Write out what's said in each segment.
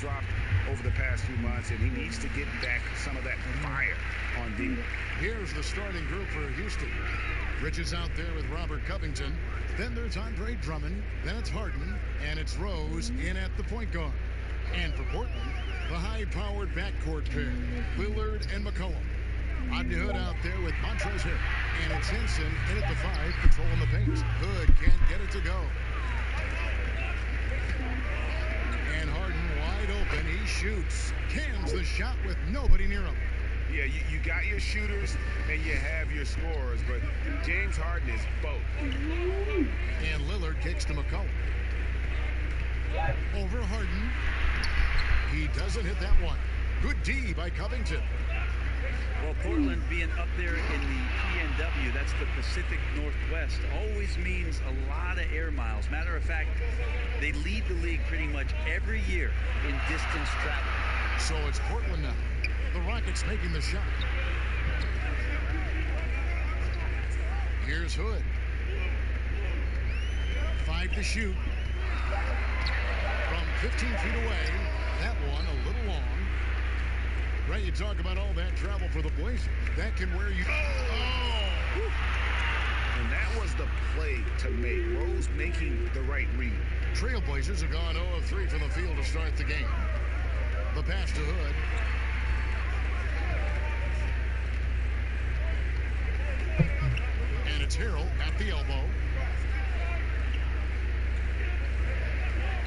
dropped over the past few months, and he needs to get back some of that fire on D. Here's the starting group for Houston. Bridges out there with Robert Covington. Then there's Andre Drummond. Then it's Harden. And it's Rose in at the point guard. And for Portland, the high-powered backcourt pair, Lillard and McCollum. Rodney Hood out there with Montrezl. And it's Henson in at the 5, controlling the paint. Hood can't get it to go. And Harden wide open. He shoots. Cans the shot with nobody near him. Yeah, you got your shooters and you have your scorers, but James Harden is both. And Lillard kicks to McCollum. Over Harden. He doesn't hit that one. Good D by Covington. Well, Portland being up there in the PNW, that's the Pacific Northwest, always means a lot of air miles. Matter of fact, they lead the league pretty much every year in distance travel. So it's Portland now. The Rockets making the shot. Here's Hood. 5 to shoot. From 15 feet away. That one a little long. Right, you talk about all that travel for the Blazers. That can wear you. Oh! And that was the play to make. Rose making the right read. Trailblazers have gone 0 of 3 from the field to start the game. The pass to Hood. And it's Harrell at the elbow.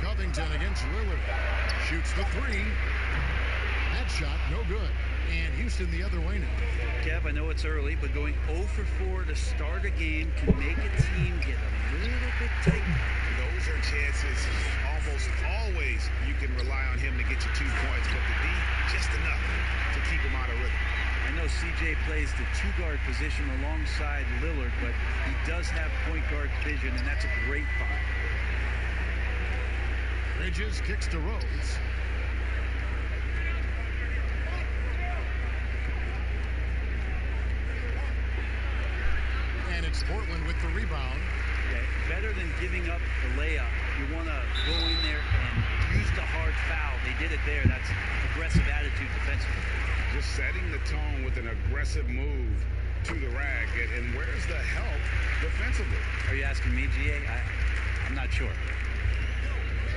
Covington against Lillard. Shoots the 3. That shot, no good. And Houston the other way now. Kev, I know it's early, but going 0 for 4 to start a game can make a team get a little bit tight. Those are chances. Almost always you can rely on him to get you 2 points, but the D, just enough to keep him out of rhythm. I know CJ plays the 2-guard position alongside Lillard, but he does have point guard vision, and that's a great find. Bridges kicks to Rose. And it's Portland with the rebound. Okay. Better than giving up the layup, you want to go in there and use the hard foul. They did it there. That's aggressive attitude defensively. Just setting the tone with an aggressive move to the rack. And where's the help defensively? Are you asking me, GA? I'm not sure.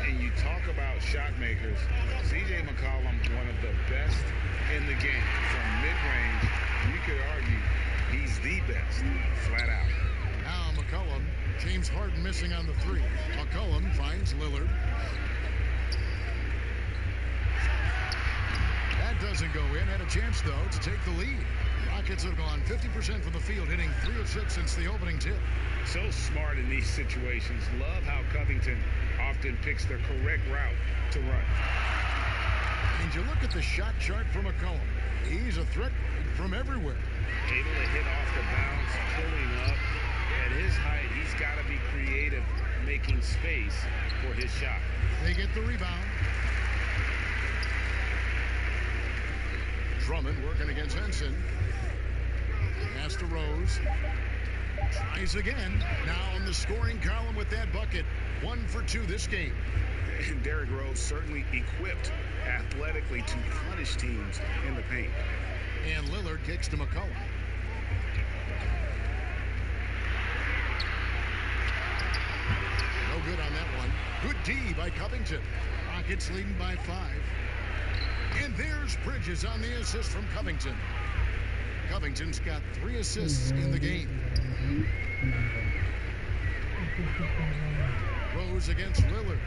And you talk about shot makers. C.J. McCollum, one of the best in the game. From mid-range, you could argue he's the best, flat out. Now McCollum. James Harden missing on the 3. McCollum finds Lillard. That doesn't go in. Had a chance, though, to take the lead. Rockets have gone 50% from the field, hitting 3 of 6 since the opening tip. So smart in these situations. Love how Covington often picks the correct route to run. And you look at the shot chart for McCollum. He's a threat from everywhere. Able to hit off the bounce, pulling up. At his height, he's got to be creative, making space for his shot. They get the rebound. Drummond working against Henson. Pass to Rose. Tries again. Now on the scoring column with that bucket. 1 for 2 this game. And Derrick Rose certainly equipped athletically to punish teams in the paint. And Lillard kicks to McCollum. No good on that one. Good D by Covington. Rockets leading by 5. And there's Bridges on the assist from Covington. Covington's got 3 assists in the game. Rose against Lillard.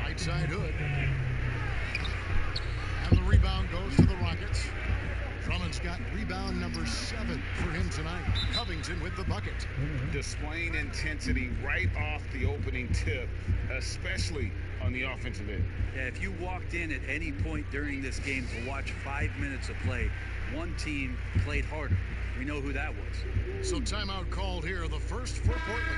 Right side Hood. And the rebound goes to the Rockets. Drummond's got rebound number 7 for him tonight. Covington with the bucket. Displaying intensity right off the opening tip, especially on the offensive end. Yeah, if you walked in at any point during this game to watch 5 minutes of play, one team played harder. We know who that was. So timeout called here, the first for Portland.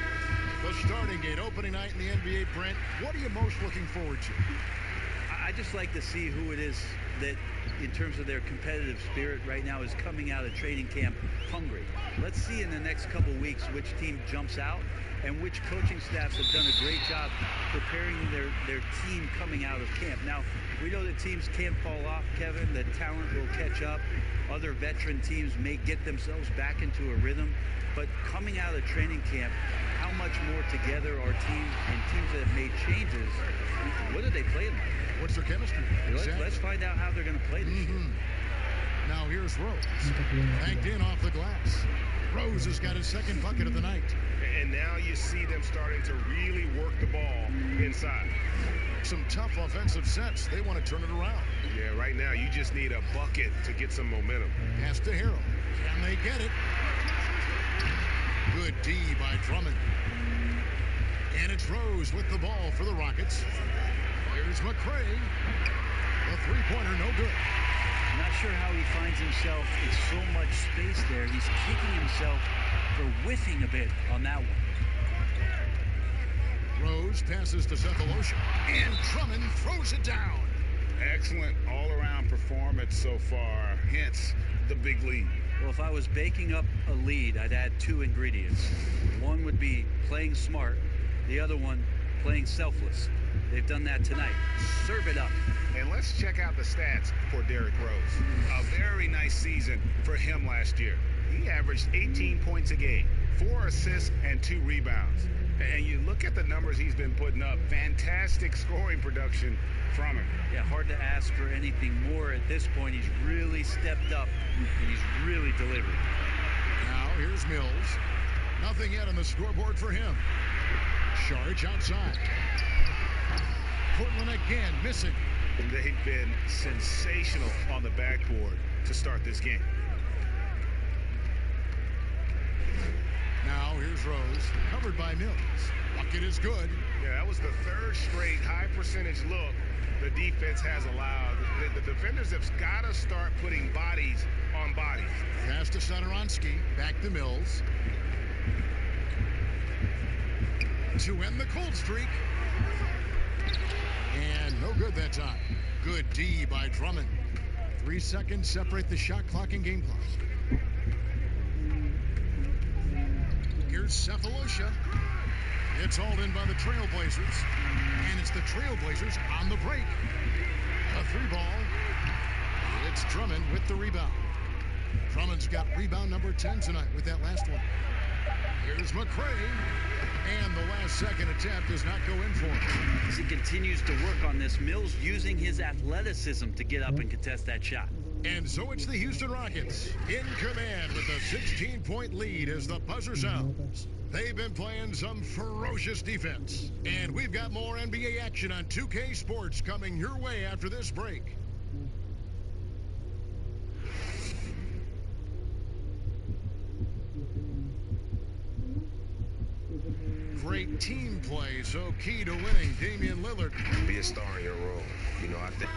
The starting gate, opening night in the NBA, Brent. What are you most looking forward to? I just like to see who it is that, in terms of their competitive spirit right now, is coming out of training camp hungry. Let's see in the next couple weeks which team jumps out and which coaching staffs have done a great job preparing their team coming out of camp. Now, we know that teams can't fall off, Kevin. The talent will catch up. Other veteran teams may get themselves back into a rhythm. But coming out of training camp, how much more together are teams and teams that have made changes, what are they playing like? What's their chemistry? Let's find out how they're going to play this year. Now here's Rose. Banked in off the glass. Rose has got his second bucket of the night. And now you see them starting to really work the ball inside. Some tough offensive sets. They want to turn it around. Yeah, right now you just need a bucket to get some momentum. Pass to Harrell. Can they get it? Good D by Drummond. And it's Rose with the ball for the Rockets. Here's McCray. The three-pointer, no good. Not sure how he finds himself in so much space there. He's kicking himself for whiffing a bit on that one. Rose passes to Cephalosha. And Drummond throws it down. Excellent all-around performance so far, hence the big lead. Well, if I was baking up a lead, I'd add two ingredients. One would be playing smart. The other one, playing selfless. They've done that tonight. Serve it up. And let's check out the stats for Derrick Rose. A very nice season for him last year. He averaged 18 points a game, 4 assists, and 2 rebounds. And you look at the numbers he's been putting up, fantastic scoring production from him. Yeah, hard to ask for anything more at this point. He's really stepped up, and he's really delivered. Now here's Mills. Nothing yet on the scoreboard for him. Charge outside. Portland again missing. They've been sensational on the backboard to start this game. Now here's Rose, covered by Mills. Bucket is good. Yeah, that was the third straight high percentage look the defense has allowed. The defenders have got to start putting bodies on bodies. Pass to Satoransky, back to Mills. To end the cold streak. And no good that time. Good D by Drummond. 3 seconds separate the shot clock and game clock. Here's Cephalosha. It's hauled in by the Trailblazers. And it's the Trailblazers on the break. A 3-ball. It's Drummond with the rebound. Drummond's got rebound number 10 tonight with that last one. Here's McCray. And the last second attempt does not go in for him. As he continues to work on this, Mills using his athleticism to get up and contest that shot. And so it's the Houston Rockets in command with a 16-point lead as the buzzer sounds. They've been playing some ferocious defense. And we've got more NBA action on 2K Sports coming your way after this break. Great team play, so key to winning. Damian Lillard. Be a star in your role. You know, I think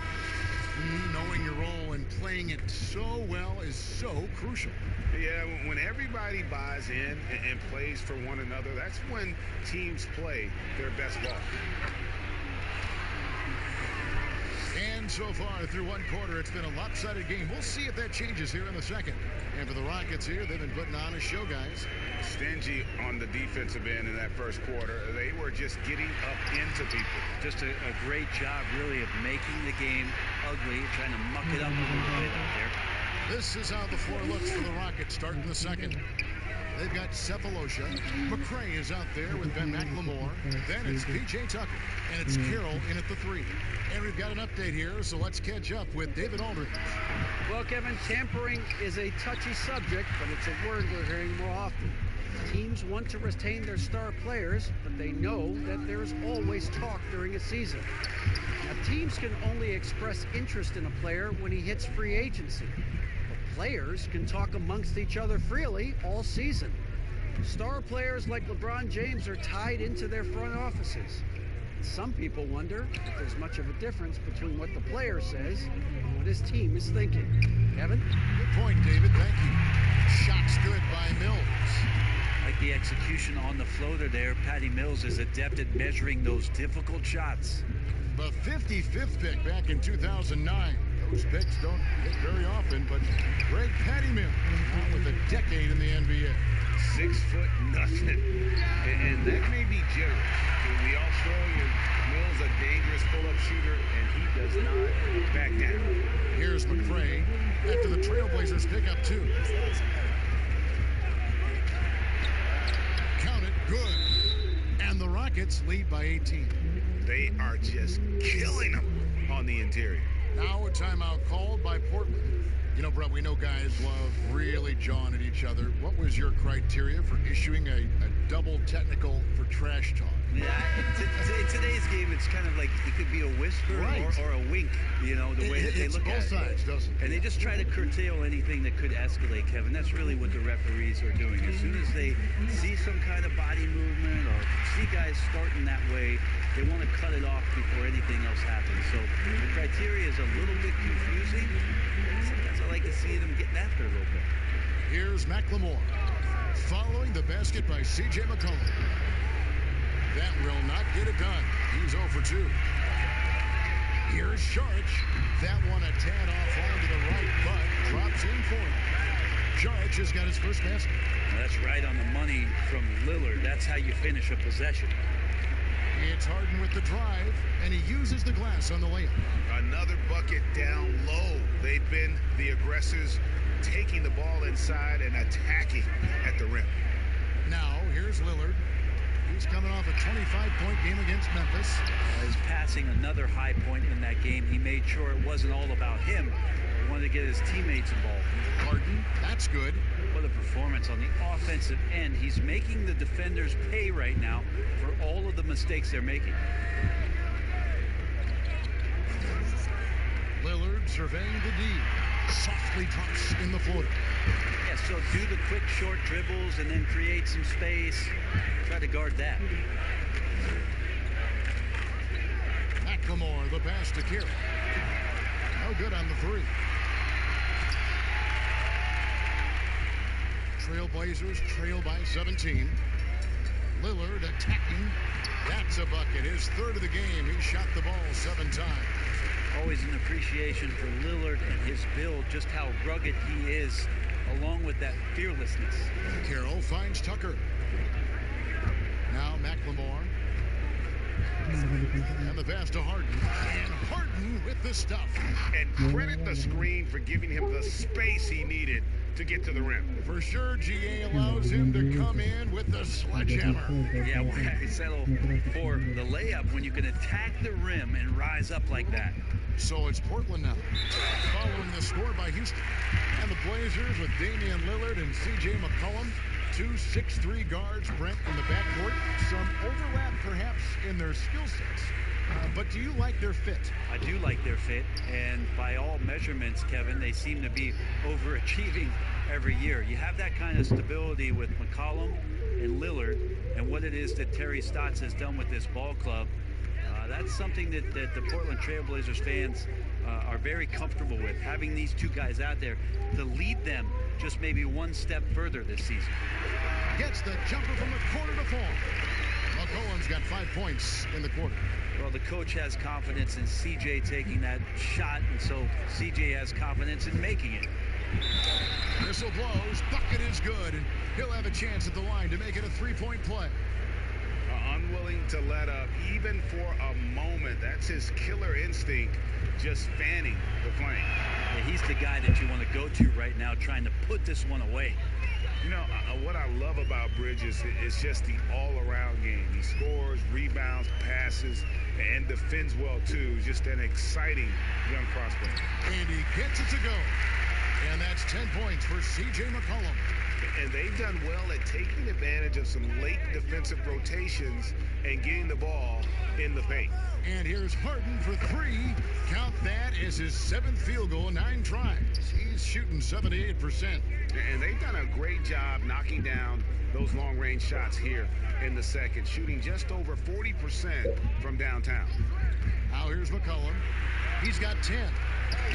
knowing your role and playing it so well is so crucial. Yeah, when everybody buys in and plays for one another, that's when teams play their best ball. And so far through one quarter, it's been a lopsided game. We'll see if that changes here in the second. And for the Rockets here, they've been putting on a show, guys. Stingy on the defensive end in that first quarter. They were just getting up into people. Just a great job, really, of making the game ugly, trying to muck it up a little bit out there. This is how the floor looks for the Rockets starting the second. They've got Cephalosha. McCray is out there with Ben McLemore. Then it's P.J. Tucker. And it's Carroll in at the 3. And we've got an update here, so let's catch up with David Aldridge. Well, Kevin, tampering is a touchy subject, but it's a word we're hearing more often. Teams want to retain their star players, but they know that there is always talk during a season. Now, teams can only express interest in a player when he hits free agency. Players can talk amongst each other freely all season. Star players like LeBron James are tied into their front offices. Some people wonder if there's much of a difference between what the player says and what his team is thinking. Kevin? Good point, David. Thank you. Shot's good by Mills. Like the execution on the floater there, Patty Mills is adept at measuring those difficult shots. The 55th pick back in 2009. Those picks don't hit very often, but Greg Patty Mills, now with a decade in the NBA. 6'0", and that may be generous. The Australian does not back down. Here's McRae after the Trailblazers pick up 2. Count it, good. And the Rockets lead by 18. They are just killing them on the interior. Now a timeout called by Portland. You know, Brett, we know guys love really jawing at each other. What was your criteria for issuing a double technical for trash talk? Yeah, in today's game, it's kind of like it could be a whisper or a wink, you know, the way that they look at it. It's both sides, doesn't it? And they just try to curtail anything that could escalate, Kevin. That's really what the referees are doing. As soon as they see some kind of body movement or see guys starting that way, they want to cut it off before anything else happens. So the criteria is a little bit confusing. Sometimes I like to see them getting after a little bit. Here's McLemore following the basket by C.J. McCollum. That will not get it done. He's 0 for 2. Here's Sharch. That one a tad off onto the right, but drops in for him. Sharch has got his first basket. Well, that's right on the money from Lillard. That's how you finish a possession. It's Harden with the drive, and he uses the glass on the layup. Another bucket down low. They've been the aggressors, taking the ball inside and attacking at the rim. Now, here's Lillard. He's coming off a 25-point game against Memphis. He's passing another high point in that game. He made sure it wasn't all about him. He wanted to get his teammates involved. Harden, that's good. What a performance on the offensive end. He's making the defenders pay right now for all of the mistakes they're making. Lillard surveying the D. Softly drops in the floater. Yeah, so do the quick short dribbles and then create some space. Try to guard that. McLemore, the pass to Carey. No good on the 3. Trailblazers trail by 17. Lillard attacking. That's a bucket. His 3rd of the game. He shot the ball 7 times. Always an appreciation for Lillard and his build, just how rugged he is, along with that fearlessness. Carroll finds Tucker. Now McLemore. And the pass to Harden. And Harden with the stuff. And credit the screen for giving him the space he needed to get to the rim. For sure, GA allows him to come in with the sledgehammer. Yeah, why settle for the layup when you can attack the rim and rise up like that? So it's Portland now, following the score by Houston. And the Blazers with Damian Lillard and C.J. McCollum. 2 6'3" guards, Brent, in the backcourt. Some overlap, perhaps, in their skill sets. But do you like their fit? I do like their fit, and by all measurements, Kevin, they seem to be overachieving every year. You have that kind of stability with McCollum and Lillard, and what it is that Terry Stotts has done with this ball club. That's something that the Portland Trailblazers fans are very comfortable with, having these 2 guys out there to lead them just maybe one step further this season. Gets the jumper from the corner to fall. McCollum's got 5 points in the quarter. Well, the coach has confidence in CJ taking that shot, and so CJ has confidence in making it. Whistle blows, bucket is good, and he'll have a chance at the line to make it a 3-point play. Unwilling to let up, even for a moment. That's his killer instinct, just fanning the flame. Yeah, he's the guy that you want to go to right now, trying to put this one away. You know, what I love about Bridges is just the all-around game. He scores, rebounds, passes, and defends well, too. Just an exciting young prospect. And he gets it to go. And that's 10 points for C.J. McCollum. And they've done well at taking advantage of some late defensive rotations and getting the ball in the paint. And here's Harden for 3. Count that as his 7th field goal, 9 tries. He's shooting 78%. And they've done a great job knocking down those long-range shots here in the second, shooting just over 40% from downtown. Now here's McCollum. He's got 10.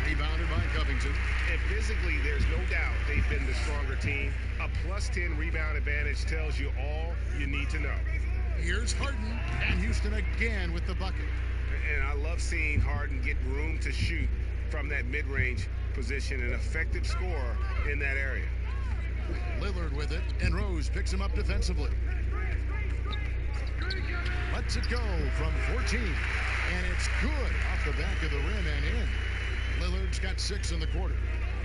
Rebounded by Covington. And physically, there's no doubt they've been the stronger team. A +10 rebound advantage tells you all you need to know. Here's Harden, and Houston again with the bucket. And I love seeing Harden get room to shoot from that mid-range position, an effective scorer in that area. Lillard with it, and Rose picks him up defensively. Lets it go from 14. And it's good off the back of the rim and in. Lillard's got 6 in the quarter.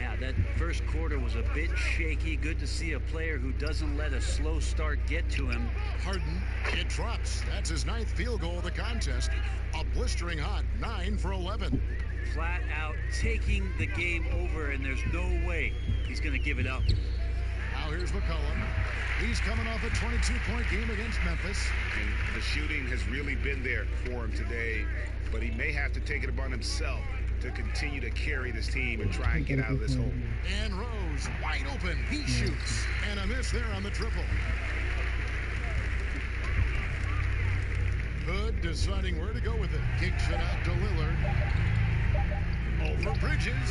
Yeah, that first quarter was a bit shaky. Good to see a player who doesn't let a slow start get to him. Harden, it drops. That's his 9th field goal of the contest. A blistering hot 9 for 11. Flat out taking the game over, and there's no way he's going to give it up. Now here's McCollum. He's coming off a 22-point game against Memphis. And the shooting has really been there for him today, but he may have to take it upon himself to continue to carry this team and try and get out of this hole. And Rose wide open. He shoots. And a miss there on the triple. Hood deciding where to go with it. Kicks it out to Lillard. Over Bridges.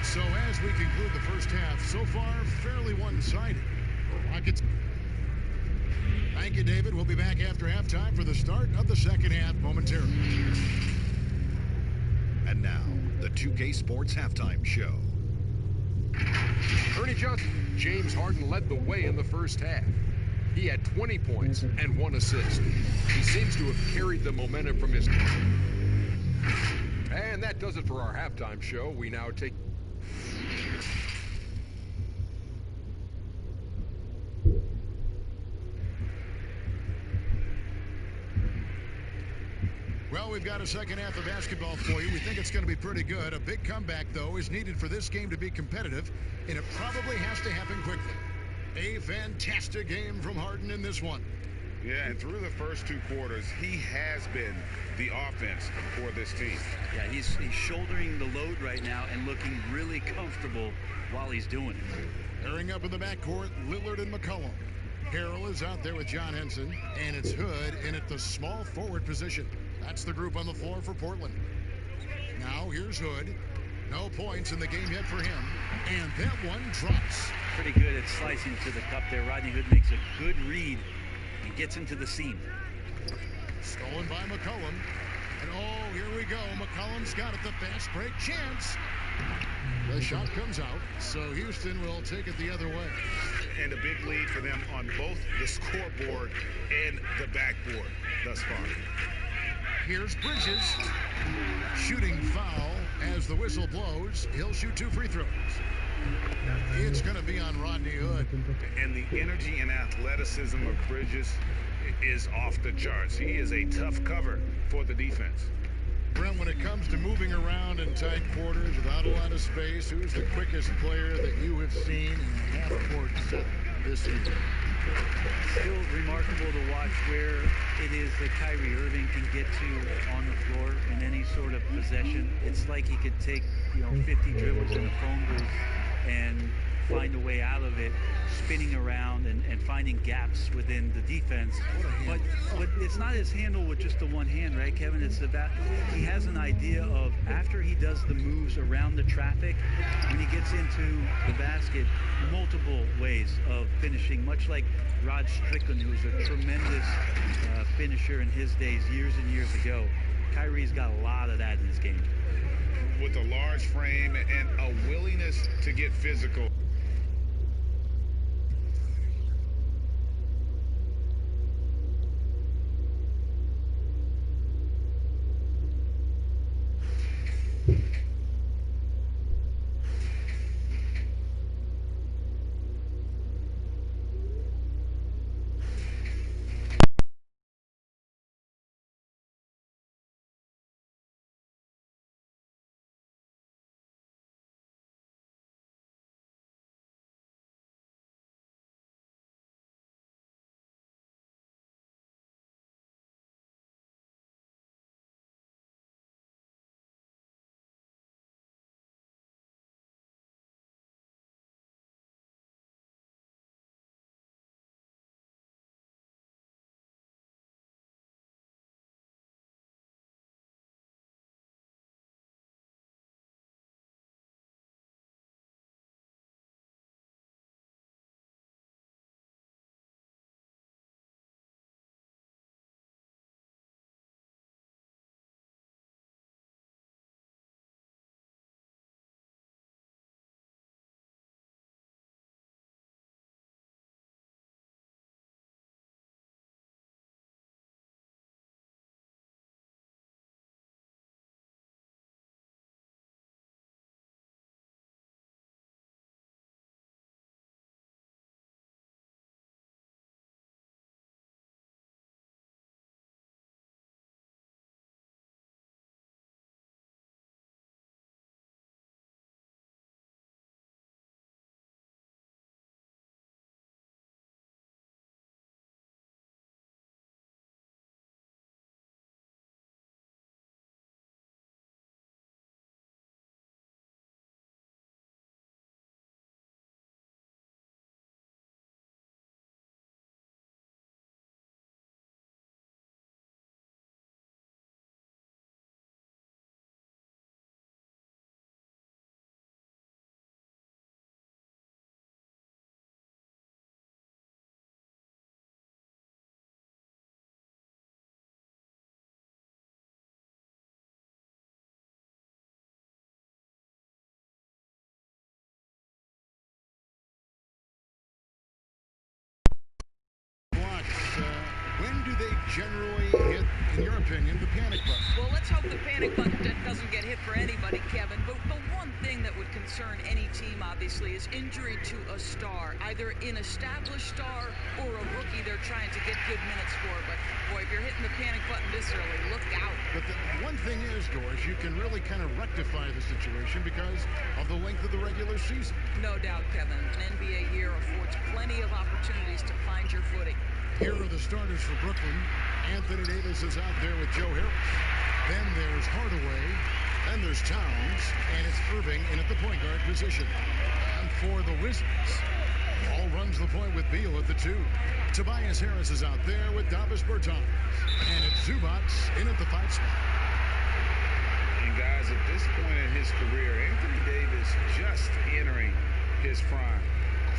So as we conclude the first half, so far fairly one-sided. Rockets. Thank you, David. We'll be back after halftime for the start of the second half momentarily. And now, the 2K Sports Halftime Show. Ernie Johnson. James Harden led the way in the first half. He had 20 points and 1 assist. He seems to have carried the momentum from his... And that does it for our halftime show. We now take... Well, we've got a second half of basketball for you. We think it's going to be pretty good. A big comeback, though, is needed for this game to be competitive, and it probably has to happen quickly. A fantastic game from Harden in this one. Yeah, and through the first 2 quarters, he has been the offense for this team. Yeah, he's shouldering the load right now and looking really comfortable while he's doing it. Pairing up in the backcourt, Lillard and McCollum. Harrell is out there with John Henson, and it's Hood in at the small forward position. That's the group on the floor for Portland. Now here's Hood. No points in the game yet for him, and that one drops. Pretty good at slicing to the cup there. Rodney Hood makes a good read and gets into the seam. Stolen by McCollum. And oh, here we go. McCollum's got it. The fast break chance. The shot comes out, so Houston will take it the other way. And a big lead for them on both the scoreboard and the backboard thus far. Here's Bridges. Shooting foul as the whistle blows. He'll shoot 2 free throws. It's going to be on Rodney Hood. And the energy and athleticism of Bridges is off the charts. He is a tough cover for the defense. Brent, when it comes to moving around in tight quarters without a lot of space, who's the quickest player that you have seen in a half-court set this season? Still remarkable to watch where it is that Kyrie Irving can get to on the floor in any sort of possession. It's like he could take 50 dribbles in the phone booth and find a way out of it, spinning around and finding gaps within the defense. But it's not his handle with just the one hand, right, Kevin? It's about he has an idea of after he does the moves around the traffic, when he gets into the basket, multiple ways of finishing, much like Rod Strickland, who was a tremendous finisher in his days years and years ago. Kyrie's got a lot of that in his game. With a large frame and a willingness to get physical. generally hit, in your opinion, the panic button? Well, let's hope the panic button doesn't get hit for anybody, Kevin. But the one thing that would concern any team, obviously, is injury to a star, either an established star or a rookie they're trying to get good minutes for. But, boy, if you're hitting the panic button this early, look out. But the one thing is, Doris, you can really kind of rectify the situation because of the length of the regular season. No doubt, Kevin. An NBA year affords plenty of opportunities to find your footing. Here are the starters for Brooklyn. Anthony Davis is out there with Joe Harris. Then there's Hardaway. Then there's Towns. And it's Irving in at the point guard position. And for the Wizards, Ball runs the point with Beal at the 2. Tobias Harris is out there with Davis Bertans. And it's Zubac in at the 5 spot. And guys, at this point in his career, Anthony Davis just entering his prime.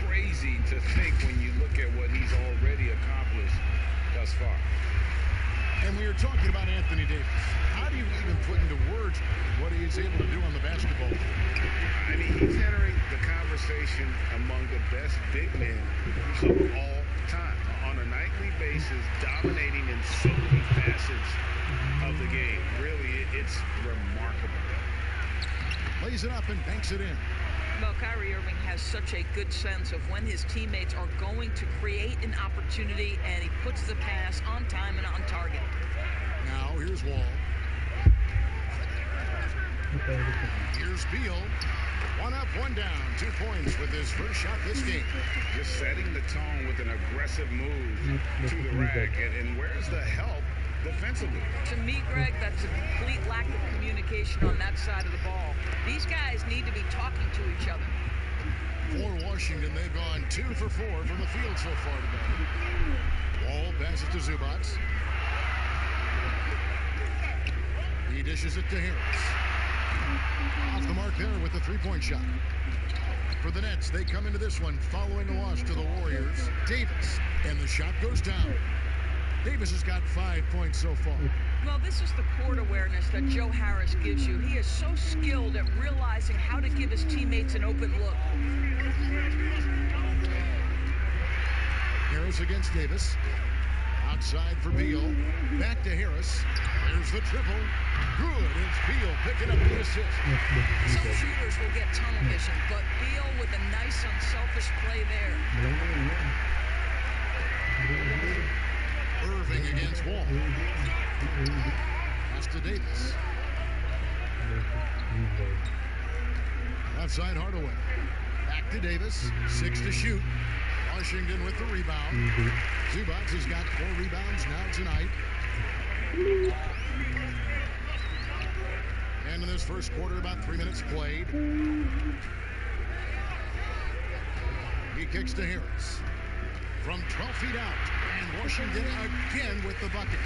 Crazy to think when you look at what he's already accomplished thus far. And we are talking about Anthony Davis. How do you even put into words what he is able to do on the basketball court? I mean, he's entering the conversation among the best big men of all time. On a nightly basis, dominating in so many facets of the game. Really, it's remarkable. Lays it up and banks it in. Well, Kyrie Irving has such a good sense of when his teammates are going to create an opportunity, and he puts the pass on time and on target. Now, here's Wall. Here's Beal. 1 up, 1 down. 2 points with his first shot this game. Just setting the tone with an aggressive move to the rack. And where's the help defensively? To me, Greg, that's a complete lack of communication on that side of the ball. These guys need to be talking to each other. For Washington, they've gone 2 for 4 from the field so far today. Wall passes to Zubac. He dishes it to Harris. Off the mark there with the 3-point shot. For the Nets, they come into this one following a loss to the Warriors. Davis, and the shot goes down. Davis has got 5 points so far. Well, this is the court awareness that Joe Harris gives you. He is so skilled at realizing how to give his teammates an open look. Harris against Davis. Outside for Beal. Back to Harris. There's the triple. Good. It's Beal picking up the assist. Some shooters will get tunnel vision, but Beal with a nice, unselfish play there. Irving against Wall. Pass to Davis. Left side Hardaway. Back to Davis. 6 to shoot. Washington with the rebound. Zubac has got 4 rebounds now tonight. And in this first quarter, about 3 minutes played. He kicks to Harris. From 12 feet out. And Washington again with the bucket.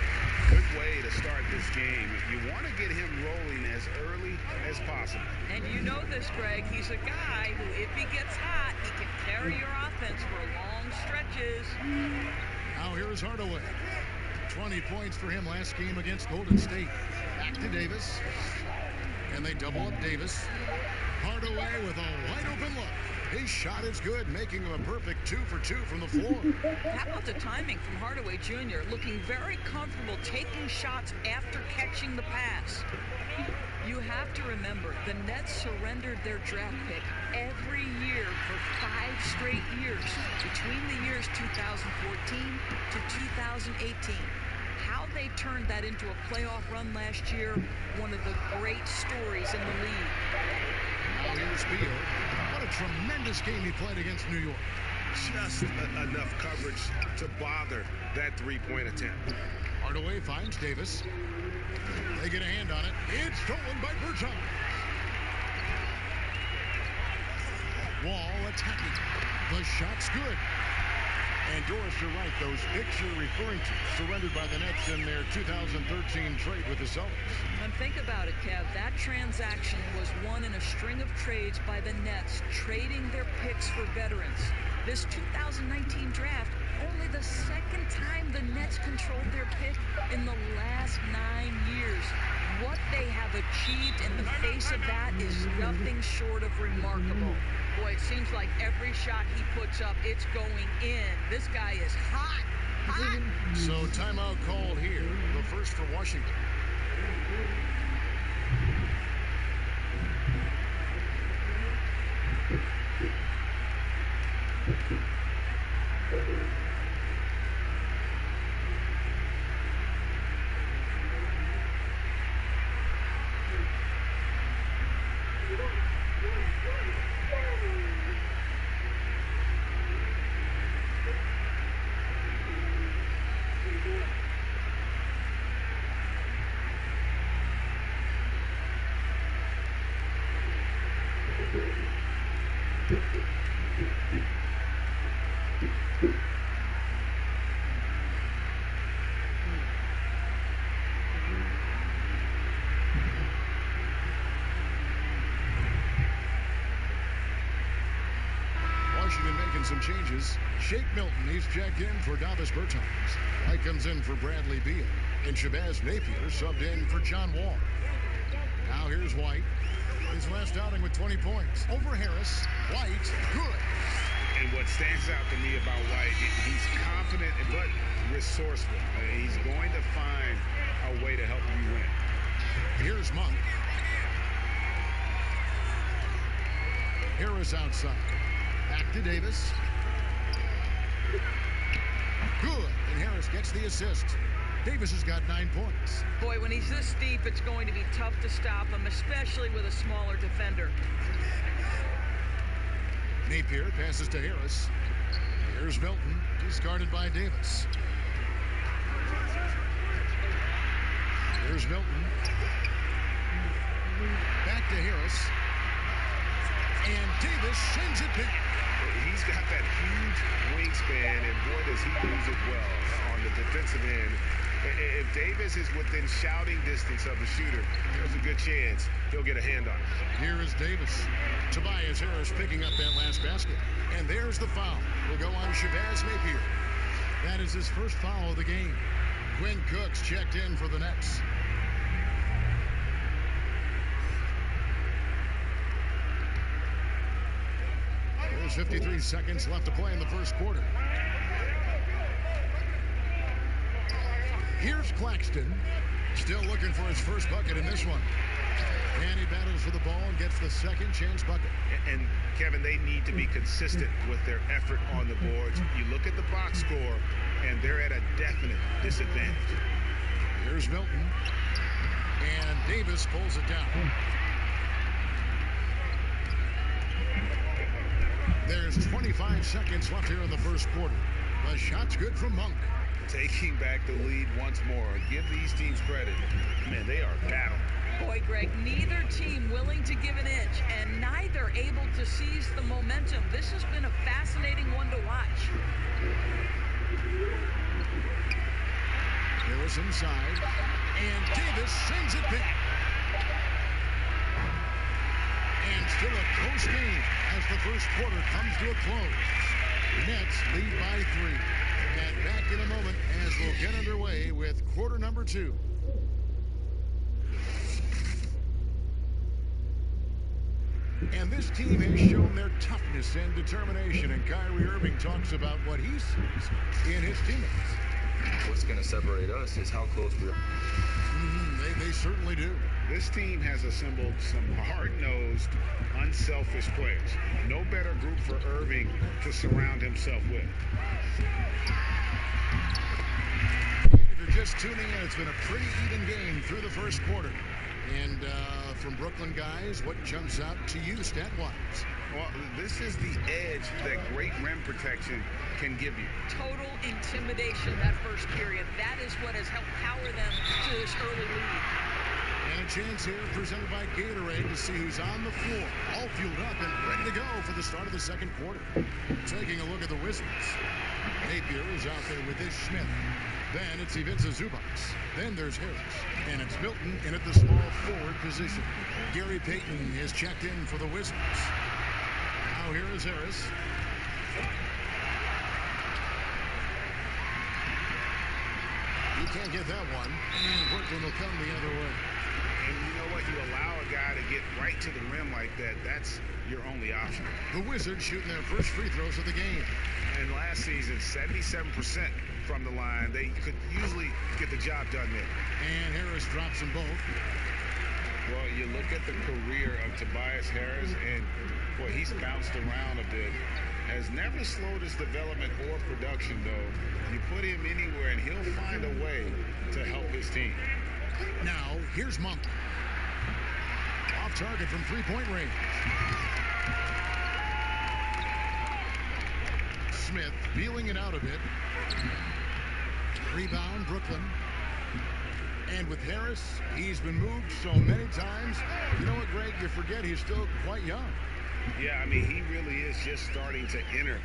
Good way to start this game. You want to get him rolling as early as possible. And you know this, Greg. He's a guy who, if he gets hot, he can carry your offense for long stretches. Now here's Hardaway. 20 points for him last game against Golden State. Back to Davis. And they double up Davis. Hardaway with a wide open look. His shot is good, making him a perfect 2 for 2 from the floor. How about the timing from Hardaway Jr., looking very comfortable taking shots after catching the pass. You have to remember, the Nets surrendered their draft pick every year for 5 straight years, between the years 2014 to 2018. How they turned that into a playoff run last year, one of the great stories in the league. Now here's Beal. What a tremendous game he played against New York. Just enough coverage to bother that 3-point attempt. Hardaway finds Davis. They get a hand on it. It's stolen by Bertans. Wall attacking. The shot's good. And Doris, you're right. Those picks you're referring to surrendered by the Nets in their 2013 trade with the Celtics. And think about it, Kev. That transaction was one in a string of trades by the Nets, trading their picks for veterans. This 2019 draft, only the second time the Nets controlled their pick in the last 9 years. What they have achieved in the face of that is nothing short of remarkable. Boy, it seems like every shot he puts up, it's going in. This guy is hot. So timeout called here. The first for Washington. Washington making some changes. Shake Milton, he's checked in for Davis Bertans. White comes in for Bradley Beal. And Shabazz Napier subbed in for John Wall. Now here's White. His last outing with 20 points. Over Harris. White, good. And what stands out to me about White, he's confident but resourceful. He's going to find a way to help you win. Here's Monk. Harris outside. Back to Davis. Good. And Harris gets the assist. Davis has got 9 points. Boy, when he's this deep, it's going to be tough to stop him, especially with a smaller defender. Napier passes to Harris. Here's Milton. He's guarded by Davis. Here's Milton. Back to Harris. And Davis sends it back. He's got that huge wingspan, and boy, does he use it well on the defensive end. If Davis is within shouting distance of the shooter, there's a good chance he'll get a hand on it. Here is Davis. Tobias Harris picking up that last basket. And there's the foul. Will go on Shabazz Napier. That is his first foul of the game. Quinn Cook's checked in for the Nets. There's 53 seconds left to play in the first quarter. Here's Claxton, still looking for his first bucket in this one. And he battles for the ball and gets the second chance bucket. And Kevin, they need to be consistent with their effort on the boards. You look at the box score, and they're at a definite disadvantage. Here's Milton. And Davis pulls it down. There's 25 seconds left here in the first quarter. The shot's good from Monk. Taking back the lead once more. Give these teams credit. Man, they are battling. Boy, Greg, neither team willing to give an inch and neither able to seize the momentum. This has been a fascinating one to watch. Harris inside. And Davis sends it back. And still a close game as the first quarter comes to a close. Nets lead by 3. And back in a moment as we'll get underway with quarter number 2. And this team has shown their toughness and determination, and Kyrie Irving talks about what he sees in his teammates. What's going to separate us is how close we are. They certainly do. This team has assembled some hard-nosed, unselfish players. No better group for Irving to surround himself with. If you're just tuning in, it's been a pretty even game through the first quarter. And from Brooklyn guys, what jumps out to you stat-wise? Well, this is the edge that great rim protection can give you. Total intimidation that first period. That is what has helped power them to this early lead. And a chance here presented by Gatorade to see who's on the floor. All fueled up and ready to go for the start of the second quarter. Taking a look at the Wizards. Napier is out there with this Smith. Then it's Ivica Zubac. Then there's Harris. And it's Milton in at the small forward position. Gary Payton is checked in for the Wizards. Now here is Harris. He can't get that one. And Brooklyn will come the other way. And you know what? you allow a guy to get right to the rim like that, that's your only option. The Wizards shooting their first free throws of the game. And last season, 77% from the line. They could usually get the job done there. And Harris drops them both. Well, you look at the career of Tobias Harris, and boy, he's bounced around a bit. Has never slowed his development or production, though. You put him anywhere, and he'll find a way to help his team. Now, here's Monk. Off target from three-point range. Smith feeling it out a bit. Rebound, Brooklyn. And with Harris, he's been moved so many times. You know what, Greg? You forget he's still quite young. Yeah, I mean, he really is just starting to enter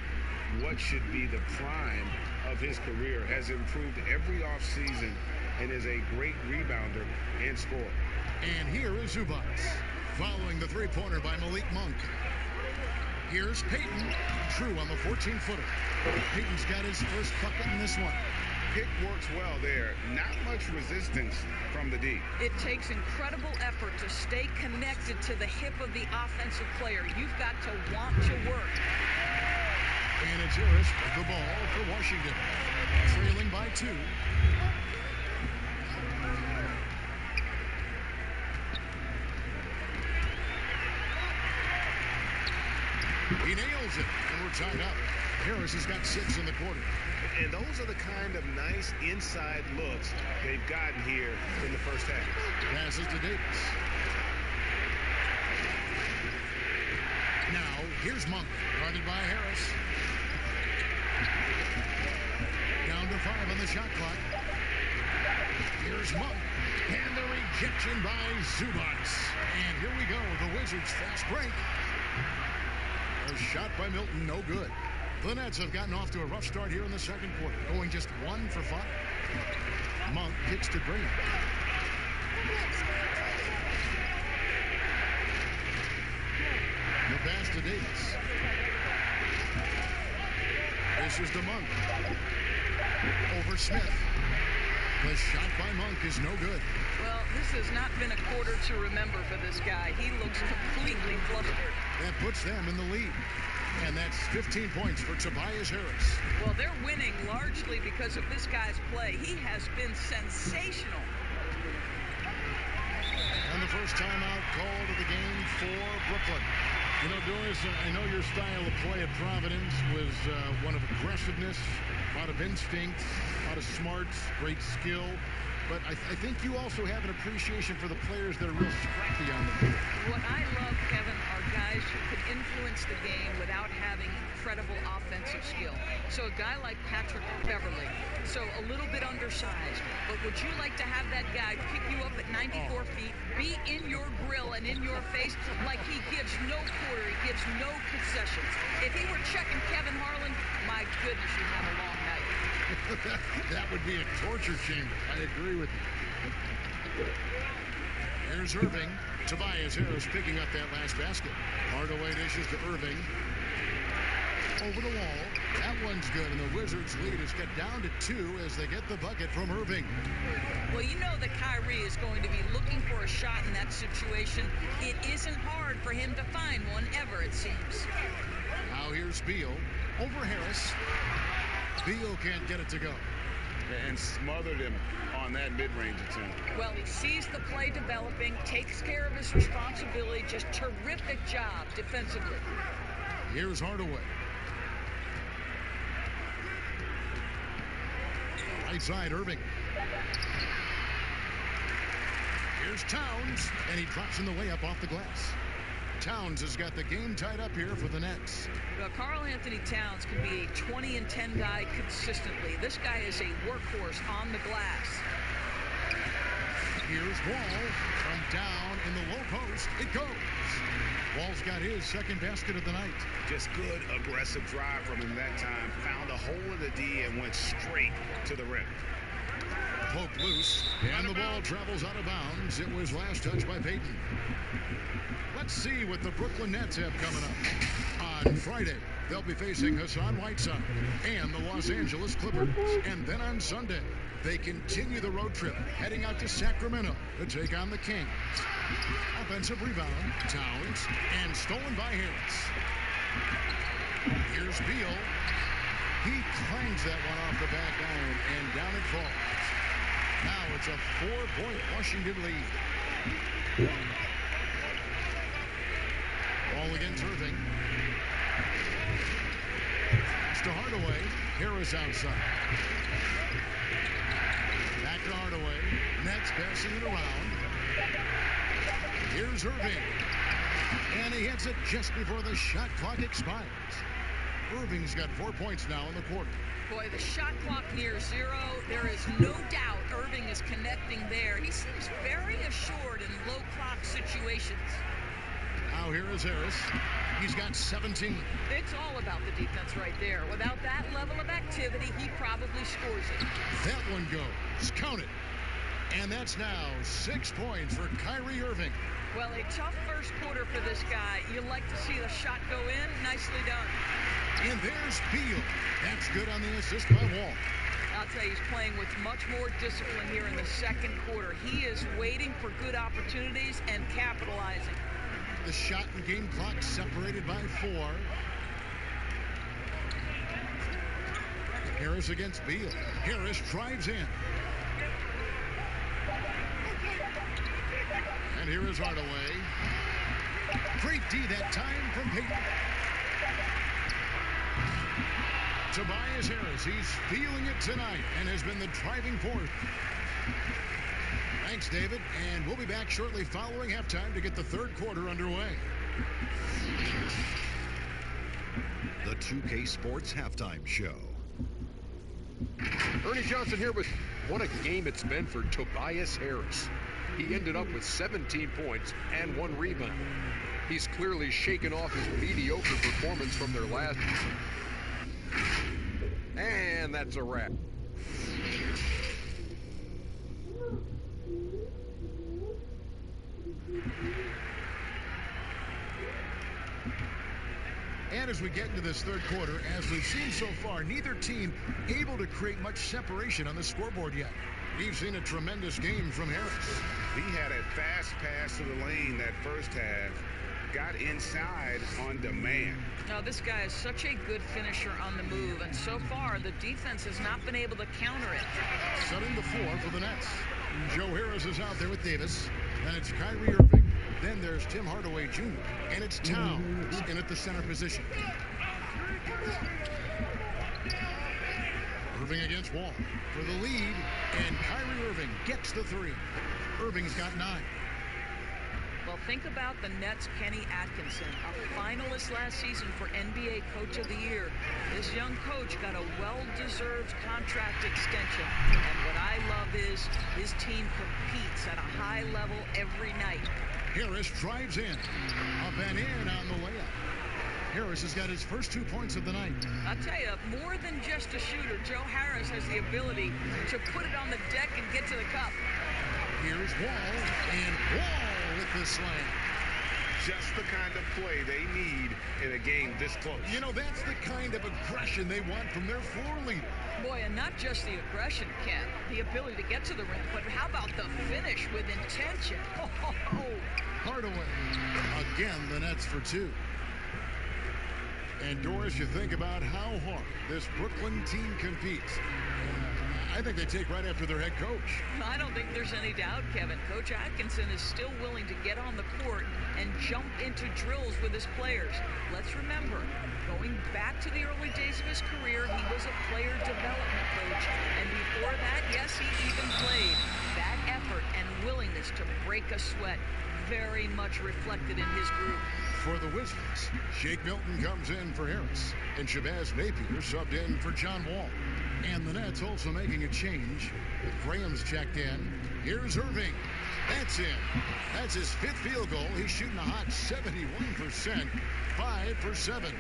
what should be the prime of his career. Has improved every offseason and is a great rebounder and scorer. And here is Zubac, following the three-pointer by Malik Monk. Here's Payton, true on the 14-footer. Payton's got his first bucket in this one. Pick works well there. Not much resistance from the D. It takes incredible effort to stay connected to the hip of the offensive player. You've got to want to work. And it's Harris with the ball for Washington. Trailing by 2. He nails it, and we're tied up. Harris has got 6 in the quarter. And those are the kind of nice inside looks they've gotten here in the first half. Passes to Davis. Now, here's Monk, guarded by Harris. Down to 5 on the shot clock. Here's Monk. And the rejection by Zubac. And here we go, the Wizards' fast break. A shot by Milton, no good. The Nets have gotten off to a rough start here in the second quarter, going just 1 for 5. Monk kicks to Green. The pass to Davis. This is to Monk. Over Smith. The shot by Monk is no good. Well, this has not been a quarter to remember for this guy. He looks completely flustered. That puts them in the lead. And that's 15 points for Tobias Harris. Well, they're winning largely because of this guy's play. He has been sensational. And the first timeout called of the game for Brooklyn. You know, Doris, I know your style of play at Providence was one of aggressiveness, a lot of instinct, a lot of smarts, great skill. But I think you also have an appreciation for the players that are real scrappy on the field. What I love, Kevin, are guys who can influence the game without having incredible offensive skill. So a guy like Patrick Beverly, so a little bit undersized, but would you like to have that guy pick you up at 94 feet, be in your grill and in your face like he gives no quarter, he gives no concessions? If he were checking Kevin Harlan, my goodness, you'd have a long night. That would be a torture chamber. I agree with you. Here's Irving. Tobias Harris picking up that last basket. Hardaway dishes to Irving. Over the wall. That one's good, and the Wizards' lead is cut down to 2 as they get the bucket from Irving. Well, you know that Kyrie is going to be looking for a shot in that situation. It isn't hard for him to find one ever, it seems. Now here's Beal. Over Harris. Beal can't get it to go. And smothered him on that mid-range attempt. Well, he sees the play developing, takes care of his responsibility. Just terrific job defensively. Here's Hardaway. Right side, Irving. Here's Towns, and he drops in the layup off the glass. Towns has got the game tied up here for the Nets. Well, Karl Anthony Towns can be a 20 and 10 guy consistently. This guy is a workhorse on the glass. Here's Wall from down in the low post. It goes. Wall's got his second basket of the night. Just good, aggressive drive from him that time. Found a hole in the D and went straight to the rim. Poked loose, and the ball travels out of bounds. It was last touched by Payton. Let's see what the Brooklyn Nets have coming up on Friday. they'll be facing Hassan Whiteside and the Los Angeles Clippers. And then on Sunday, they continue the road trip, heading out to Sacramento to take on the Kings. Offensive rebound, Towns, and stolen by Harris. Here's Beal. He clangs that one off the back iron, and down it falls. Now it's a 4-point Washington lead. Ball against Irving. Pass to Hardaway. Harris outside. Back to Hardaway. Nets passing it around. Here's Irving. And he hits it just before the shot clock expires. Irving's got 4 points now in the quarter. Boy, the shot clock near 0. There is no doubt Irving is connecting there. He seems very assured in low clock situations. Now here is Harris. He's got 17. It's all about the defense right there. Without that level of activity, he probably scores it. That one goes. Count it. And that's now 6 points for Kyrie Irving. Well, a tough first quarter for this guy. You like to see the shot go in. Nicely done. And there's Beal. That's good on the assist by Wall. I'll tell you, he's playing with much more discipline here in the second quarter. He is waiting for good opportunities and capitalizing. The shot and game clock separated by 4. Harris against Beal. Harris drives in. And here is Hardaway. Great D that time from Payton. Tobias Harris, he's feeling it tonight and has been the driving force. Thanks, David, and we'll be back shortly following halftime to get the third quarter underway. The 2K Sports Halftime Show. Ernie Johnson here with what a game it's been for Tobias Harris. He ended up with 17 points and 1 rebound. He's clearly shaken off his mediocre performance from their last. And that's a wrap. And as we get into this third quarter, as we've seen so far, neither team able to create much separation on the scoreboard yet. We've seen a tremendous game from Harris. He had a fast pass to the lane that first half. Got inside on demand. Now, this guy is such a good finisher on the move, and so far the defense has not been able to counter it. Setting the floor for the Nets. Joe Harris is out there with Davis. Then it's Kyrie Irving. Then there's Tim Hardaway Jr. And it's Towns in at the center position. Irving against Wall for the lead, and Kyrie Irving gets the 3. Irving's got 9. Well, think about the Nets' Kenny Atkinson, a finalist last season for NBA Coach of the Year. This young coach got a well-deserved contract extension. And what I love is his team competes at a high level every night. Harris drives in. Up and in on the layup. Harris has got his first 2 points of the night. I'll tell you, more than just a shooter, Joe Harris has the ability to put it on the deck and get to the cup. Here's Wall, and Wall with the slam. Just the kind of play they need in a game this close. You know, that's the kind of aggression they want from their floor leader. Boy, and not just the aggression, Ken, the ability to get to the rim, but how about the finish with intention? Oh. Hardaway. Again, the Nets for 2. And Doris, you think about how hard this Brooklyn team competes. I think they take right after their head coach. I don't think there's any doubt, Kevin. Coach Atkinson is still willing to get on the court and jump into drills with his players. Let's remember, going back to the early days of his career, he was a player development coach. And before that, yes, he even played. That effort and willingness to break a sweat very much reflected in his group. For the Wizards, Shake Milton comes in for Harris, and Shabazz Napier subbed in for John Wall. And the Nets also making a change. Graham's checked in. Here's Irving. That's in. That's his 5th field goal. He's shooting a hot 71%. 5 for 7.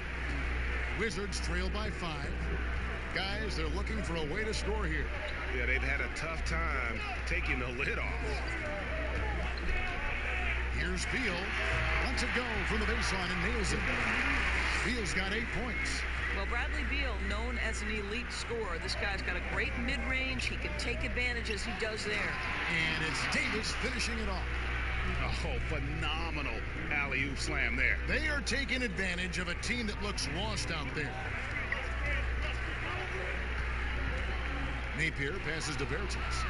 Wizards trail by 5. Guys, they're looking for a way to score here. Yeah, they've had a tough time taking the lid off. Here's Beal. Lets it go from the baseline and nails it. Beal's got 8 points. Well, Bradley Beal, known as an elite scorer. This guy's got a great mid-range. He can take advantage as he does there. And it's Davis finishing it off. Oh, phenomenal alley-oop slam there. They are taking advantage of a team that looks lost out there. Napier passes to Bertens.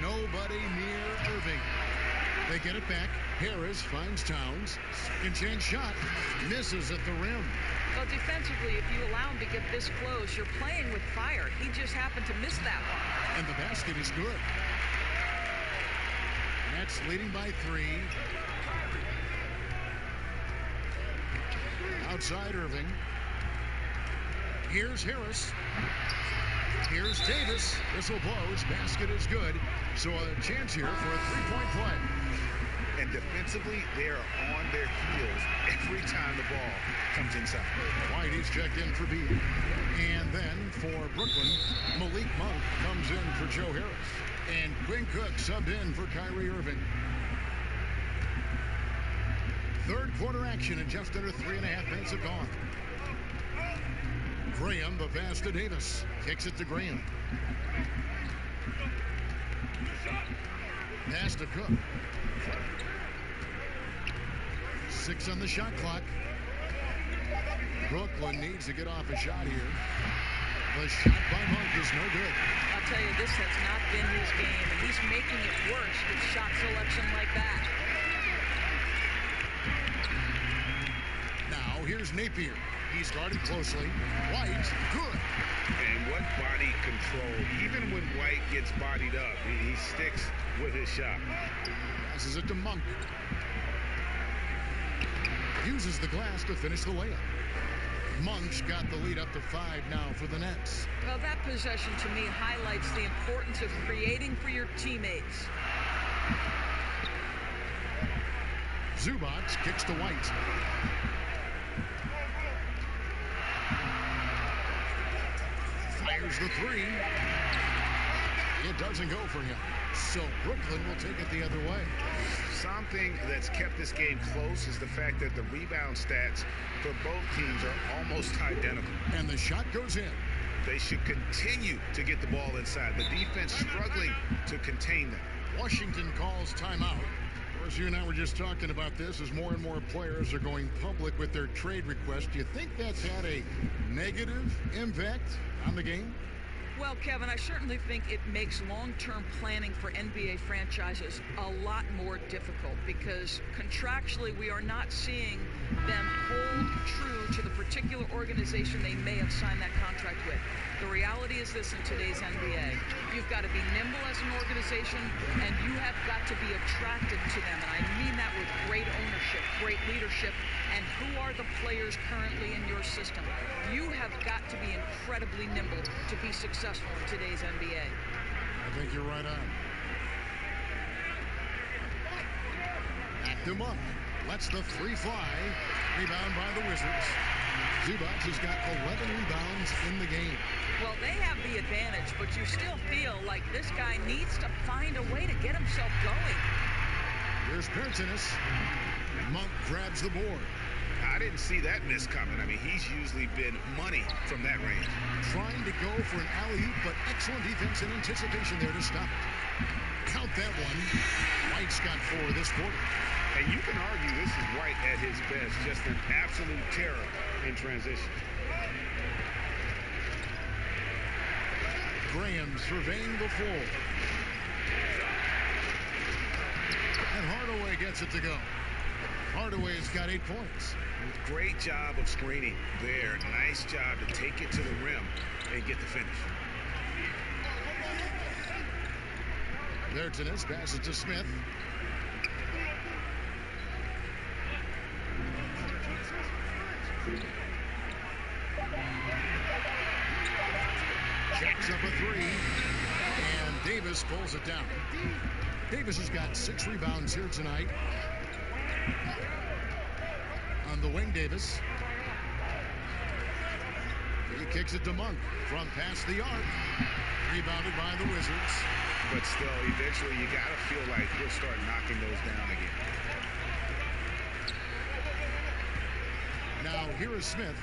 Nobody near Irving. They get it back. Harris finds Towns. Second chance shot. Misses at the rim. Well, defensively, if you allow him to get this close, you're playing with fire. He just happened to miss that one. And the basket is good. Nets leading by 3. Outside Irving. Here's Harris. Here's Davis. Whistle blows. Basket is good. So a chance here for a 3-point play. And defensively, they are on their heels every time the ball comes inside. White is checked in for Beal. And then for Brooklyn, Malik Monk comes in for Joe Harris. And Quinn Cook subbed in for Kyrie Irving. Third quarter action and just under 3.5 minutes have gone. Graham, the pass to Davis. Kicks it to Graham. Pass to Cook. 6 on the shot clock. Brooklyn needs to get off a shot here. The shot by Monk is no good. I'll tell you, this has not been his game, and he's making it worse with shot selection like that. Now, here's Napier. He's guarded closely. White, good. And what body control. Even when White gets bodied up, he sticks with his shot. Passes it to Monk. Uses the glass to finish the layup. Monk's got the lead up to 5 now for the Nets. Well, that possession to me highlights the importance of creating for your teammates. Zubac kicks to White. Fires the 3. It doesn't go for him. So Brooklyn will take it the other way. Something that's kept this game close is the fact that the rebound stats for both teams are almost identical. And the shot goes in. They should continue to get the ball inside. The defense struggling to contain them. Washington calls timeout. Of course, you and I were just talking about this as more and more players are going public with their trade requests. Do you think that's had a negative impact on the game? Well, Kevin, I certainly think it makes long-term planning for NBA franchises a lot more difficult because contractually we are not seeing them hold true to the particular organization they may have signed that contract with. The reality is this in today's NBA. You've got to be nimble as an organization, and you have got to be attracted to them. And I mean that with great ownership, great leadership, and who are the players currently in your system. You have got to be incredibly nimble to be successful in today's NBA. I think you're right on. Back to Monk. Lets the 3 fly. Rebound by the Wizards. Zubac has got 11 rebounds in the game. Well, they have the advantage, but you still feel like this guy needs to find a way to get himself going. Here's Bertens. Monk grabs the board. I didn't see that miss coming. I mean, he's usually been money from that range. Trying to go for an alley-oop, but excellent defense and anticipation there to stop it. Count that one. White's got 4 this quarter. And you can argue this is White at his best, just an absolute terror in transition. Graham surveying the floor. And Hardaway gets it to go. Hardaway's got 8 points. Great job of screening there. Nice job to take it to the rim and get the finish. Bertens passes to Smith. Jacks up a 3. And Davis pulls it down. Davis has got 6 rebounds here tonight. On the wing, Davis. He kicks it to Monk from past the arc. Rebounded by the Wizards. But still, eventually you got to feel like he'll start knocking those down again. Now here is Smith.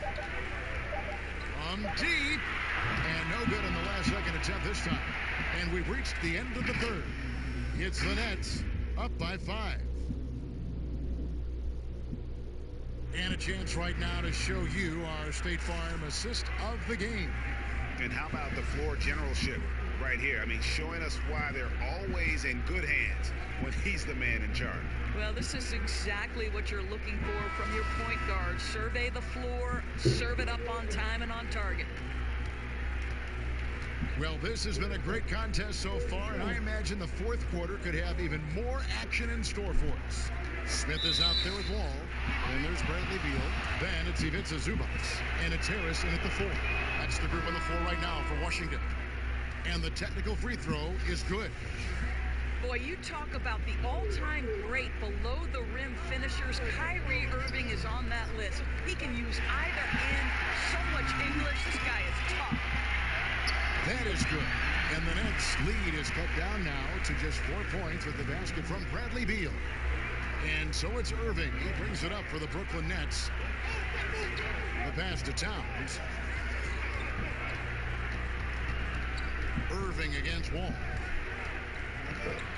From deep. And no good in the last second attempt this time. And we've reached the end of the third. It's the Nets up by 5. And a chance right now to show you our State Farm assist of the game. And how about the floor generalship right here? I mean, showing us why they're always in good hands when he's the man in charge. Well, this is exactly what you're looking for from your point guard. Survey the floor, serve it up on time and on target. Well, this has been a great contest so far, and I imagine the fourth quarter could have even more action in store for us. Smith is out there with Wall. Then there's Bradley Beal. Then it's Ivica Zubac. And it's Harris in at the 4. That's the group on the floor right now for Washington. And the technical free throw is good. Boy, you talk about the all-time great below-the-rim finishers. Kyrie Irving is on that list. He can use either hand. So much English. This guy is tough. That is good. And the Nets lead is cut down now to just 4 points with the basket from Bradley Beal. And so it's Irving. He brings it up for the Brooklyn Nets. The pass to Towns. Irving against Wall.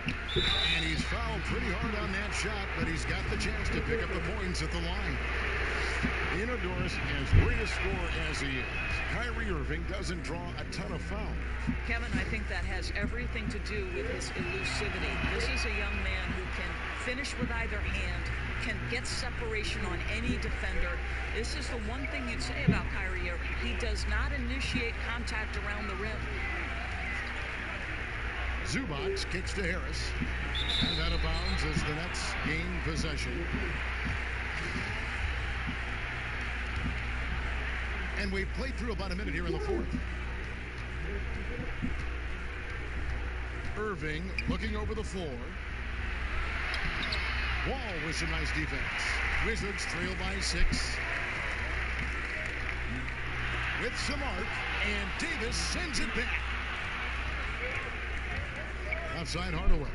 And he's fouled pretty hard on that shot, but he's got the chance to pick up the points at the line. Inodorus, as great a scorer as he is, Kyrie Irving doesn't draw a ton of fouls. Kevin, I think that has everything to do with his elusivity. This is a young man who can finish with either hand, can get separation on any defender. This is the one thing you'd say about Kyrie Irving. He does not initiate contact around the rim. Zubac kicks to Harris. And out of bounds as the Nets gain possession. And we've played through about a minute here in the fourth. Irving looking over the floor. Wall with some nice defense. Wizards trail by 6. With some arc, and Davis sends it back. Outside Hardaway.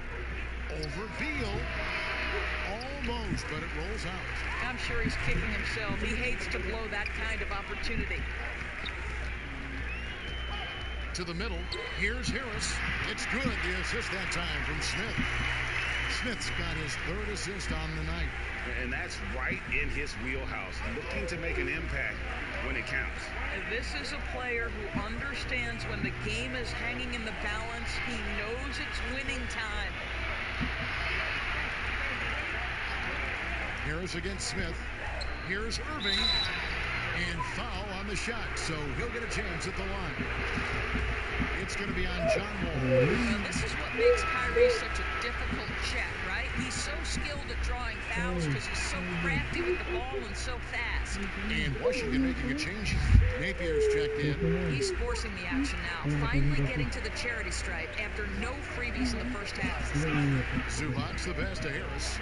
Over Beal. Almost, but it rolls out. I'm sure he's kicking himself. He hates to blow that kind of opportunity. To the middle. Here's Harris. It's good. The assist that time from Smith. Smith's got his 3rd assist on the night. And that's right in his wheelhouse. Looking to make an impact when it counts. This is a player who understands when the game is hanging in the balance. He knows it's winning time. Harris against Smith. Here's Irving. And foul on the shot, so he'll get a chance at the line. It's going to be on John Wall. This is what makes Kyrie such a difficult check, right? He's so skilled at drawing fouls because he's so crafty with the ball and so fast. And Washington making a change. Napier's checked in. He's forcing the action now, finally getting to the charity stripe after no freebies in the first half. Zubac the pass to Harris.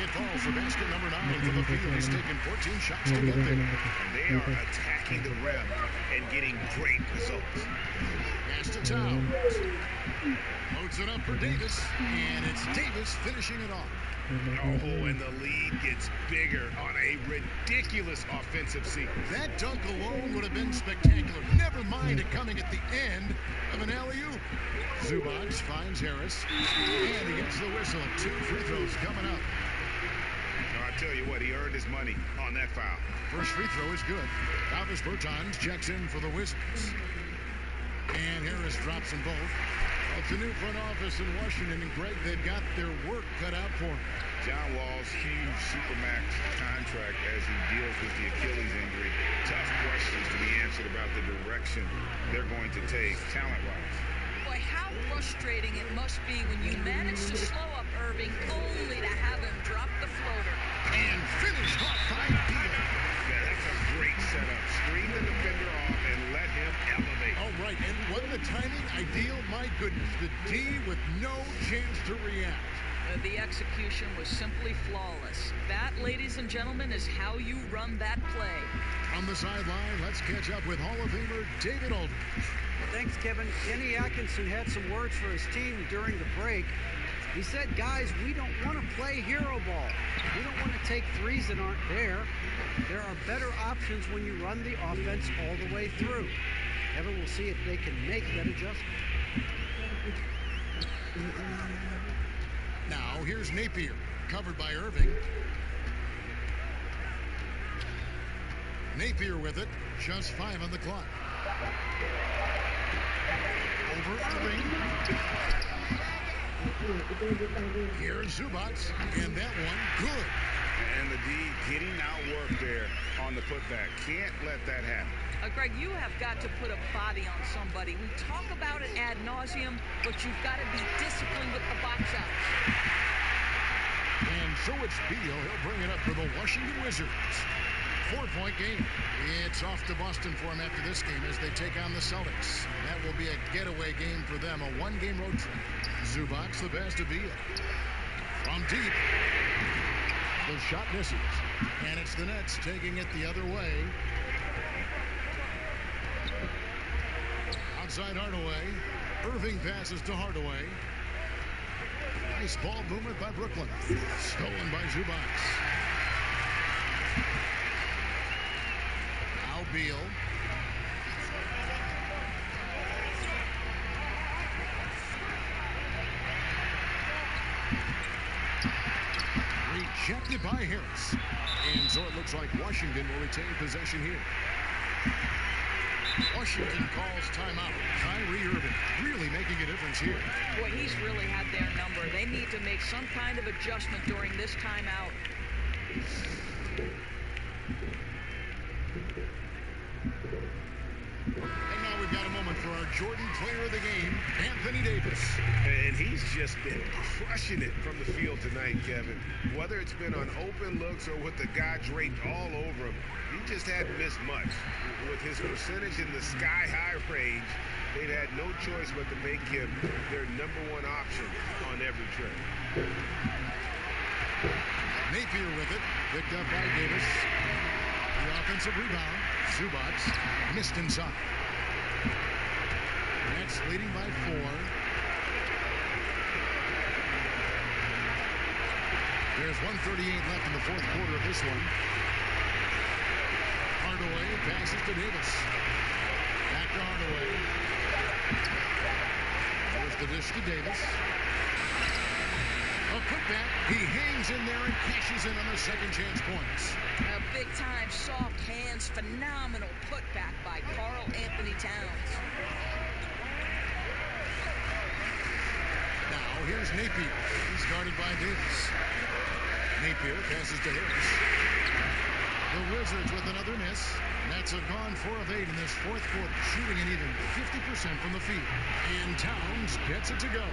It falls for basket number 9 from the field. He's taken 14 shots to get there. And they are attacking the rim and getting great results. Pass to Towns. Loads it up for Davis. And it's Davis finishing it off. Oh, and the lead gets bigger on a ridiculous offensive sequence. That dunk alone would have been spectacular. Never mind it coming at the end of an alley-oop. Zubac finds Harris. And he gets the whistle. 2 free throws coming up. I tell you what, he earned his money on that foul. First free throw is good. Davis Bertans checks in for the Wizards. And Harris drops them both. It's a new front office in Washington, and Greg, they've got their work cut out for them. John Wall's huge Supermax contract as he deals with the Achilles injury. Tough questions to be answered about the direction they're going to take talent-wise. Boy, how frustrating it must be when you manage to slow up Irving only to have him drop the floater. And finished off by Beal. Yeah, that's a great setup. Screen the defender off and let him elevate. All right, and wasn't the timing ideal? My goodness, the D with no chance to react. The execution was simply flawless. That, ladies and gentlemen, is how you run that play. On the sideline, let's catch up with Hall of Famer David Aldridge. Thanks, Kevin. Kenny Atkinson had some words for his team during the break. He said, guys, we don't want to play hero ball. We don't want to take threes that aren't there. There are better options when you run the offense all the way through. Kevin will see if they can make that adjustment. Now, here's Napier, covered by Irving. Napier with it, just 5 on the clock. Over Irving. Here's Zubac, and that one, good. And the D getting outworked there on the putback. Can't let that happen. Greg, you have got to put a body on somebody. We talk about it ad nauseum, but you've got to be disciplined with the box outs. And so it's Beal. He'll bring it up for the Washington Wizards. 4-point game. It's off to Boston for him after this game as they take on the Celtics. That will be a getaway game for them, a one-game road trip. Zubac, the pass to Beal. From deep. The shot misses. And it's the Nets taking it the other way. Outside Hardaway. Irving passes to Hardaway. Nice ball movement by Brooklyn. Stolen by Zubac. Now Beal. Rejected by Harris. And so it looks like Washington will retain possession here. Washington calls timeout. Kyrie Irving really making a difference here. Boy, he's really had their number. They need to make some kind of adjustment during this timeout. And now we've got a moment for our Jordan player of the game, Anthony Davis. And he's just been crushing it from the field tonight, Kevin. Whether it's been on open looks or with the guy draped all over him, he just hadn't missed much. With his percentage in the sky-high range, they'd had no choice but to make him their #1 option on every trip. Napier with it, picked up by Davis. The offensive rebound. Zubac missed inside. Nets leading by 4. There's 1:38 left in the fourth quarter of this one. Hardaway passes to Davis. Back to Hardaway. There's the dish to Davis. A putback. He hangs in there and cashes in on the second chance points. A big-time, soft hands, phenomenal putback by Karl Anthony Towns. Now here's Napier. He's guarded by Davis. Napier passes to Harris. The Wizards with another miss. Nets have gone 4 of 8 in this fourth quarter, shooting an even 50% from the field. And Towns gets it to go.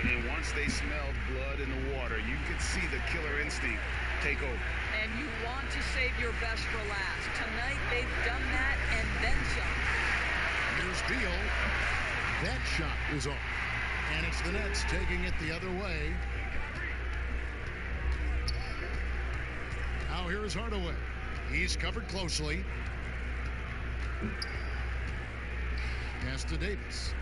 And once they smelled blood in the water, you could see the killer instinct take over. And you want to save your best for last. Tonight, they've done that and then some. Here's Beal. That shot is off. And it's the Nets taking it the other way. Now here's Hardaway. He's covered closely. Pass to Davis.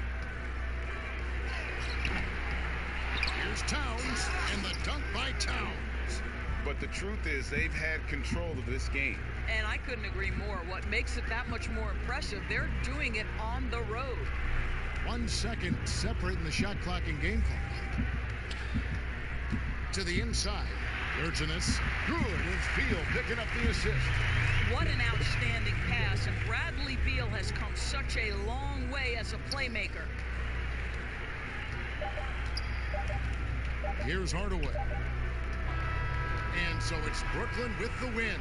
Here's Towns, and the dunk by Towns. But the truth is, they've had control of this game. And I couldn't agree more. What makes it that much more impressive, they're doing it on the road. 1 second separating the shot clock and game clock. To the inside. Urginus. Good. It's Beal picking up the assist. What an outstanding pass. And Bradley Beal has come such a long way as a playmaker. Here's Hardaway. And so it's Brooklyn with the win.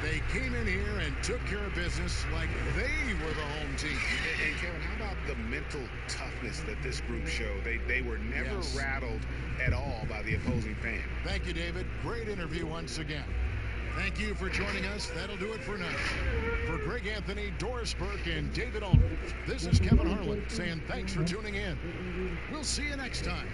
They came in here and took care of business like they were the home team. And Kevin, how about the mental toughness that this group showed? They were never rattled at all by the opposing fan. Thank you, David. Great interview once again. Thank you for joining us. That'll do it for now. For Greg Anthony, Doris Burke, and David Aldridge, this is Kevin Harlan saying thanks for tuning in. We'll see you next time.